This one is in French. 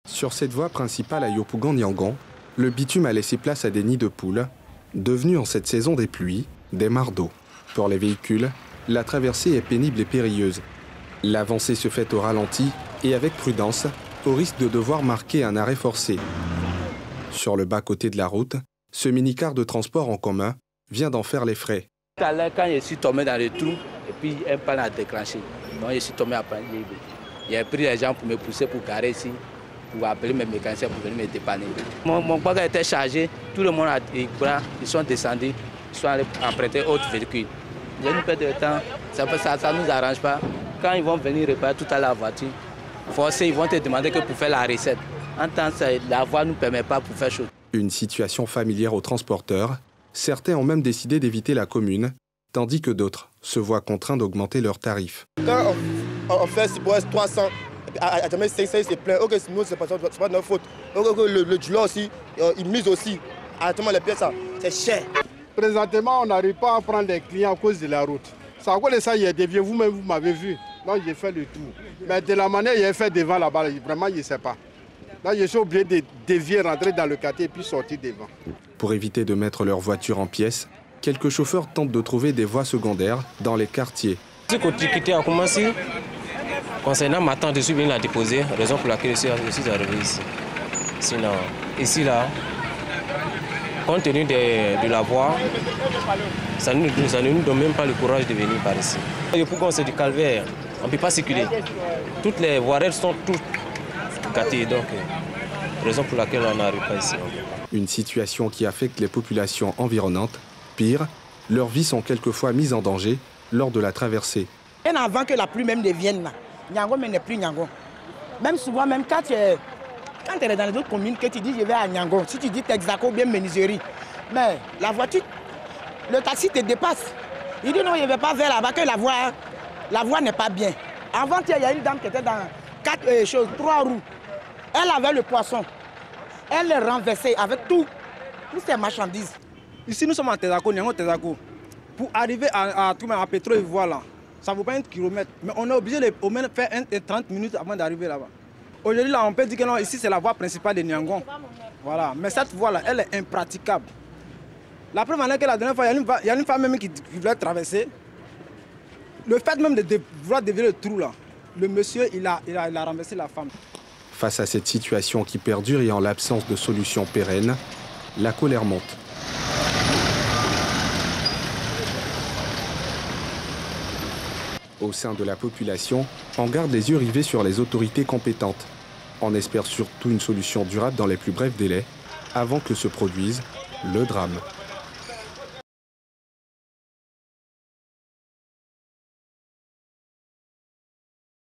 Sur cette voie principale à Yopougon-Niangon, le bitume a laissé place à des nids de poules, devenus en cette saison des pluies, des mares d'eau. Pour les véhicules, la traversée est pénible et périlleuse. L'avancée se fait au ralenti et avec prudence, au risque de devoir marquer un arrêt forcé. Sur le bas-côté de la route, ce mini-car de transport en commun vient d'en faire les frais. Tout à l'heure, quand je suis tombé dans le trou, et puis un panne a déclenché. Donc je suis tombé à panne. J'ai pris les gens pour me pousser pour garer ici, pour appeler mes mécaniciens pour venir me dépanner. Mon bagage était chargé, tout le monde a des bras, ils sont descendus, ils sont allés emprunter autre véhicule. J'ai une perte de temps, ça ne nous arrange pas. Quand ils vont venir réparer tout à la voiture, forcément ils vont te demander que pour faire la recette. En temps, la voie ne nous permet pas pour faire chose. Une situation familière aux transporteurs. Certains ont même décidé d'éviter la commune, tandis que d'autres se voient contraints d'augmenter leurs tarifs. Quand on fait 300, à jamais 500, c'est plein. Ok, nous, c'est pas notre faute. Le dealer aussi, il mise aussi. Attends, les pièces, c'est cher. Présentement, on n'arrive pas à prendre les clients à cause de la route. C'est à cause de ça, il y a des vieux, vous-même, vous m'avez vu. Donc, j'ai fait le tour. Mais de la manière, il a fait devant là-bas, vraiment, je ne sais pas. Là, je suis obligé de dévier, rentrer dans le quartier et puis sortir devant. Pour éviter de mettre leur voiture en pièces, quelques chauffeurs tentent de trouver des voies secondaires dans les quartiers. Ce qui a commencé, concernant ma tante, je suis venu la déposer, raison pour laquelle je suis arrivé ici. Sinon, ici, là, compte tenu de la voie, ça ne nous donne même pas le courage de venir par ici. Le Yopougon, c'est du calvaire, on ne peut pas circuler. Toutes les voies sont toutes gâtées, donc raison pour laquelle on n'arrive pas ici. Une situation qui affecte les populations environnantes. Pire, leurs vies sont quelquefois mises en danger lors de la traversée. Et avant que la pluie même devienne là, Niangon n'est plus Niangon. Même souvent, même quand tu es dans les autres communes, que tu dis je vais à Niangon, si tu dis Texaco, bien Méniserie, mais la voiture, le taxi te dépasse. Il dit non, je ne vais pas vers là-bas, que la voie n'est pas bien. Avant, il y a une dame qui était dans 3 roues. Elle avait le poisson. Elle l'a renversé avec toutes ces marchandises. Ici, nous sommes à Texaco, Niangon, Texaco. Pour arriver à Pétro, voilà, ça ne vaut pas 1 kilomètre. Mais on est obligé de au moins faire 30 minutes avant d'arriver là-bas. Aujourd'hui, là, on peut dire que non, ici, c'est la voie principale de Niangon. Voilà. Mais cette voie-là, elle est impraticable. La preuve en est que la dernière fois, il y a une femme même qui voulait traverser. Le fait même de vouloir dévier le trou, là, le monsieur, il a renversé la femme. Face à cette situation qui perdure et en l'absence de solution pérenne, la colère monte. Au sein de la population, on garde les yeux rivés sur les autorités compétentes. On espère surtout une solution durable dans les plus brefs délais, avant que se produise le drame.